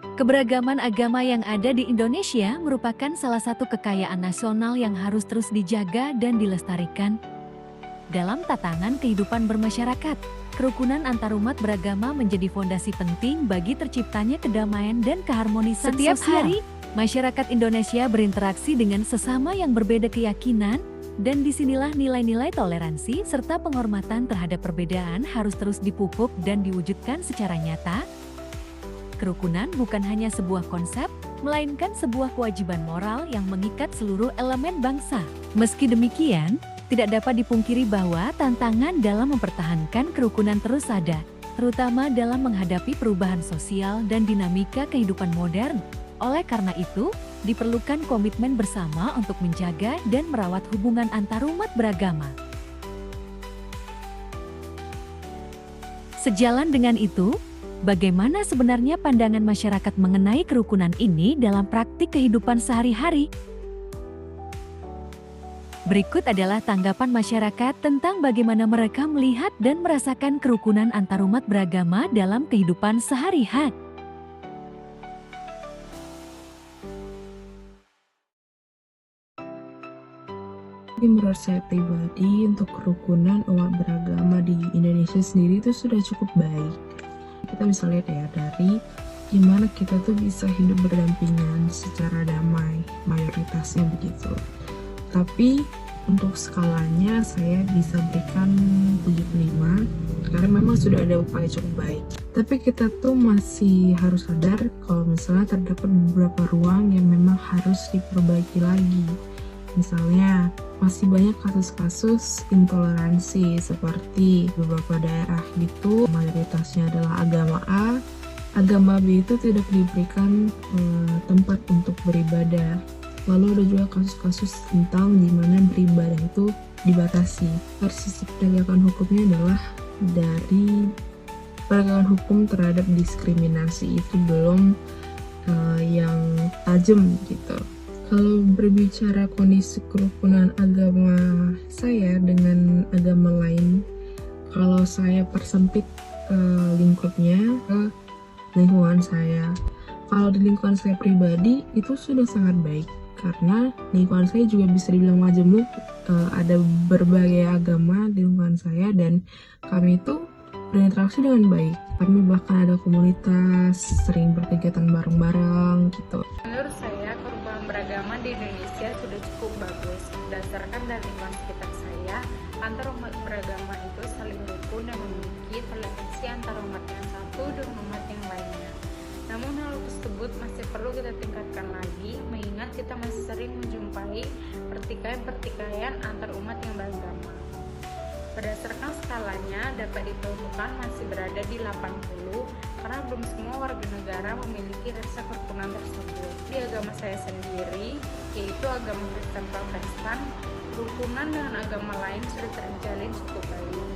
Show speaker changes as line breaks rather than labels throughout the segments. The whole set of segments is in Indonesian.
Keberagaman agama yang ada di Indonesia merupakan salah satu kekayaan nasional yang harus terus dijaga dan dilestarikan. Dalam tatanan kehidupan bermasyarakat, kerukunan antarumat beragama menjadi fondasi penting bagi terciptanya kedamaian dan keharmonisan sosial. Setiap hari, masyarakat Indonesia berinteraksi dengan sesama yang berbeda keyakinan, dan disinilah nilai-nilai toleransi serta penghormatan terhadap perbedaan harus terus dipupuk dan diwujudkan secara nyata. Kerukunan bukan hanya sebuah konsep, melainkan sebuah kewajiban moral yang mengikat seluruh elemen bangsa. Meski demikian, tidak dapat dipungkiri bahwa tantangan dalam mempertahankan kerukunan terus ada, terutama dalam menghadapi perubahan sosial dan dinamika kehidupan modern. Oleh karena itu, diperlukan komitmen bersama untuk menjaga dan merawat hubungan antarumat beragama. Sejalan dengan itu, bagaimana sebenarnya pandangan masyarakat mengenai kerukunan ini dalam praktik kehidupan sehari-hari? Berikut adalah tanggapan masyarakat tentang bagaimana mereka melihat dan merasakan kerukunan antarumat beragama dalam kehidupan sehari-hari.
Menurut saya pribadi, untuk kerukunan umat beragama di Indonesia sendiri itu sudah cukup baik. Kita bisa lihat ya dari gimana kita tuh bisa hidup berdampingan secara damai, mayoritasnya begitu. Tapi untuk skalanya saya bisa berikan 75 karena memang sudah ada upaya cukup baik. Tapi kita tuh masih harus sadar kalau misalnya terdapat beberapa ruang yang memang harus diperbaiki lagi. Misalnya, masih banyak kasus-kasus intoleransi seperti beberapa daerah gitu, mayoritasnya adalah agama A, agama B itu tidak diberikan tempat untuk beribadah. Lalu ada juga kasus-kasus tentang di mana beribadah itu dibatasi. Dari sisi penegakan hukumnya adalah dari penegakan hukum terhadap diskriminasi itu belum yang tajam gitu. Kalau berbicara kondisi kerukunan agama saya dengan agama lain, kalau saya persempit lingkupnya ke lingkungan saya. Kalau di lingkungan saya pribadi itu sudah sangat baik karena lingkungan saya juga bisa dibilang majemuk, ada berbagai agama di lingkungan saya dan kami itu berinteraksi dengan baik. Kami bahkan ada komunitas, sering berkegiatan bareng-bareng gitu.
Menurut saya, kerukunan beragama di Indonesia sudah cukup bagus. Berdasarkan dari lingkungan sekitar saya, antar umat beragama itu saling rukun dan memiliki toleransi antar umat yang satu dengan umat yang lainnya. Namun hal tersebut masih perlu kita tingkatkan lagi, mengingat kita masih sering menjumpai pertikaian antar umat yang beragama. Berdasarkan skalanya dapat ditentukan masih berada di 80 karena belum semua warga negara memiliki rasa kerukunan tersebut. Di agama saya sendiri, yaitu agama Kristen Protestan, kerukunan dengan agama lain sudah terjalin cukup baik.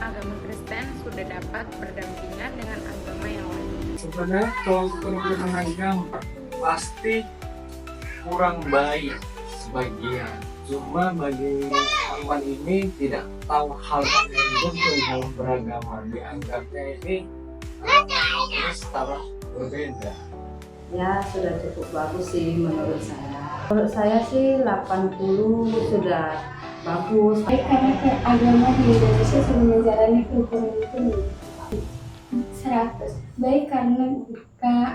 Agama Kristen sudah dapat berdampingan dengan agama yang lain.
Sebenarnya kalau kerukunan agama pasti kurang baik sebagian. Cuma bagi teman ini tidak tahu hal tersebut dalam beragama, dianggapnya ini setara berbeda.
Ya sudah cukup bagus sih menurut saya. Menurut saya sih 80 sudah bagus.
Baik karena agama di Indonesia sudah menjalani kerukunan itu 100. Baik karena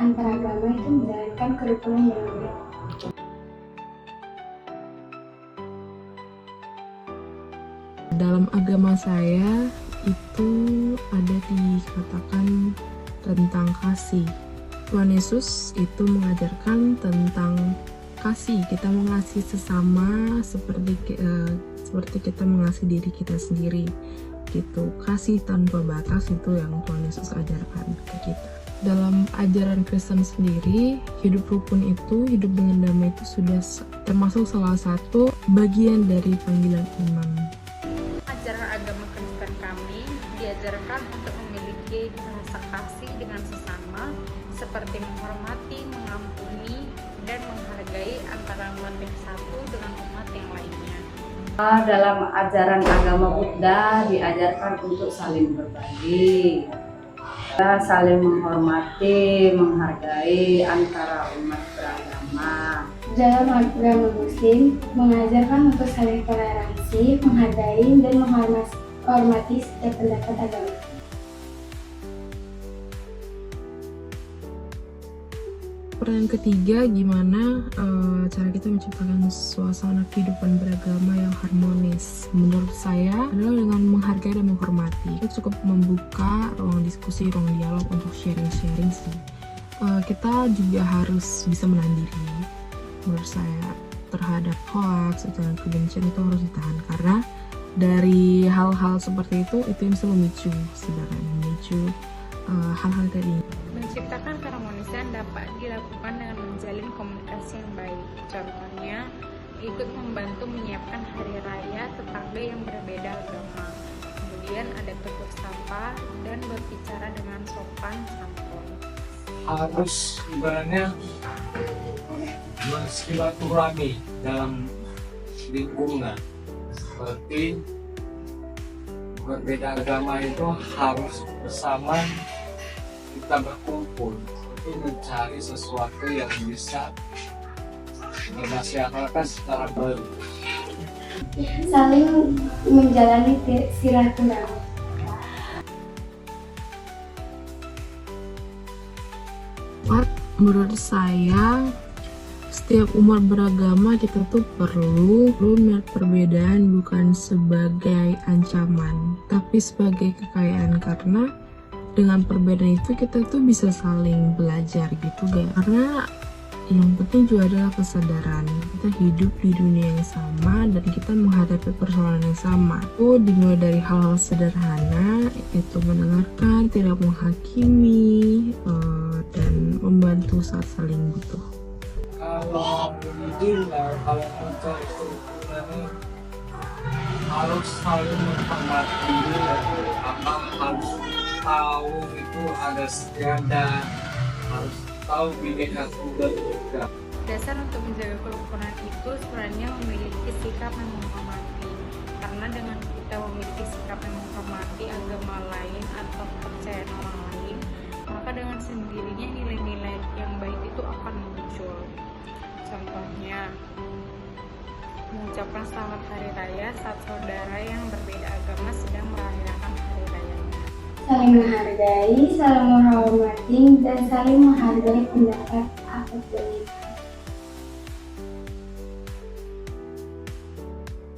antar agama itu menjalankan kerukunan yang baik.
Dalam agama saya itu ada dikatakan tentang kasih. Tuhan Yesus itu mengajarkan tentang kasih. Kita mengasihi sesama seperti kita mengasihi diri kita sendiri. Gitu. Kasih tanpa batas itu yang Tuhan Yesus ajarkan ke kita. Dalam ajaran Kristen sendiri, hidup rukun itu, hidup dengan damai itu sudah termasuk salah satu bagian dari panggilan iman.
Ajaran agama Kristen kami diajarkan untuk memiliki rasa kasih dengan sesama, seperti menghormati, mengampuni, dan menghargai antara umat yang satu dengan umat yang lainnya.
Dalam ajaran agama Buddha diajarkan untuk saling berbagi. Kita saling menghormati, menghargai antara umat beragama.
Dalam agama Muslim mengajarkan untuk saling toleransi, menghargai, dan menghormati setiap pendapat agama.
Pertanyaan ketiga, gimana cara kita menciptakan suasana kehidupan beragama yang harmonis? Menurut saya adalah dengan menghargai dan menghormati. Kita cukup membuka ruang diskusi, ruang dialog untuk sharing-sharing sih. Kita juga harus bisa menahan diri. Menurut saya terhadap hoax dan kebencian itu harus ditahan, karena dari hal-hal seperti itu yang bisa memicu sebenarnya hal-hal tadi.
Menciptakan keharmonisan dapat dilakukan dengan menjalin komunikasi yang baik. Contohnya, ikut membantu menyiapkan hari raya tetangga yang berbeda agama. Kemudian ada tegur sapa dan berbicara dengan sopan santun.
Harus ibaratnya bersilaturahmi dalam lingkungan. Seperti berbeda agama itu harus bersama kita berkumpul untuk mencari sesuatu yang bisa bermasyarakat secara baru.
Saling menjalani silaturahmi.
Menurut saya, setiap umat beragama kita tuh perlu melihat perbedaan bukan sebagai ancaman, tapi sebagai kekayaan, karena dengan perbedaan itu kita tuh bisa saling belajar gitu guys. Karena yang penting juga adalah kesadaran kita hidup di dunia yang sama dan kita menghadapi persoalan yang sama. Itu dimulai dari hal-hal sederhana, itu mendengarkan, tidak menghakimi, dan membantu saat saling butuh.
Kalau dibilang, kalau untuk kerukunan harus saling menghormati, harus tahu itu ada sejadah, harus tahu bineka tunggal ika.
Dasar untuk menjaga kerukunan itu sebenarnya memiliki sikap yang menghormati. Karena dengan kita memiliki sikap yang menghormati agama lain atau kepercayaan orang lain, maka dengan sendirinya nilai-nilai yang baik itu akan muncul. Contohnya, mengucapkan selamat hari raya saat saudara yang berbeda agama sedang merayakan hari rayanya.
Saling menghargai, saling menghormati, dan saling menghargai pendapat apapun itu.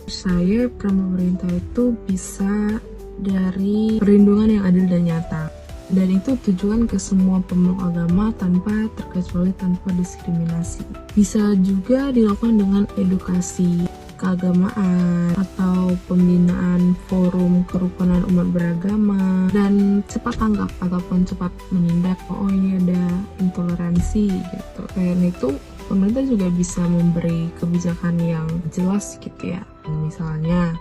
Saya peran pemerintah itu bisa dari perlindungan yang adil dan nyata, dan itu tujuan ke semua pemeluk agama tanpa terkecuali, tanpa diskriminasi. Bisa juga dilakukan dengan edukasi keagamaan atau pembinaan forum kerukunan umat beragama, dan cepat tanggap ataupun cepat menindak ini ada intoleransi gitu. Selain itu, pemerintah juga bisa memberi kebijakan yang jelas gitu ya. Misalnya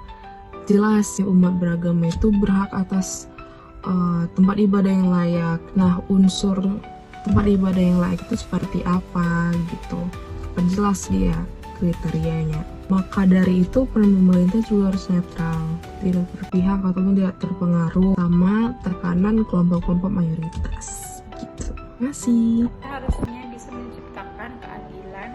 jelas umat beragama itu berhak atas tempat ibadah yang layak. Nah, unsur tempat ibadah yang layak itu seperti apa gitu, perjelas dia kriterianya. Maka dari itu peran pemerintah juga harus netral, tidak berpihak ataupun tidak terpengaruh sama tekanan kelompok-kelompok mayoritas gitu. Terima kasih.
Harusnya bisa menciptakan keadilan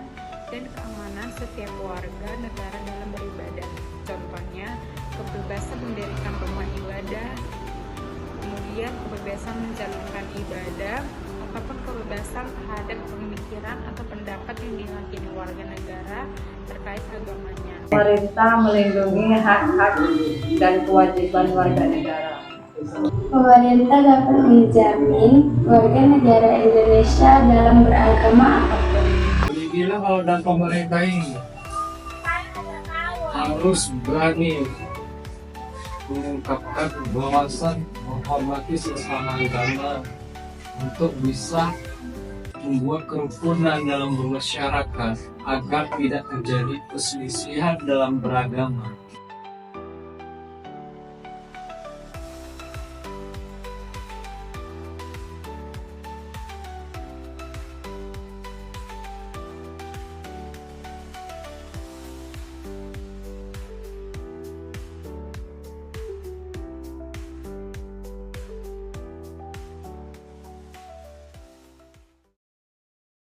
dan keamanan setiap warga negara dalam beribadah. Contohnya, kebebasan mendirikan rumah ibadah, kemudian kebebasan menjalankan ibadah, ataupun kebebasan terhadap pemikiran atau pendapat yang diyakini warga negara terkait agamanya.
Pemerintah melindungi hak-hak dan kewajiban warga negara.
Pemerintah dapat menjamin warga negara Indonesia dalam beragama apapun.
Dibilang kalau dan pemerintah ini harus berani mengungkapkan wawasan menghormati sesama agama untuk bisa membuat kerukunan dalam bermasyarakat agar tidak terjadi perselisihan dalam beragama.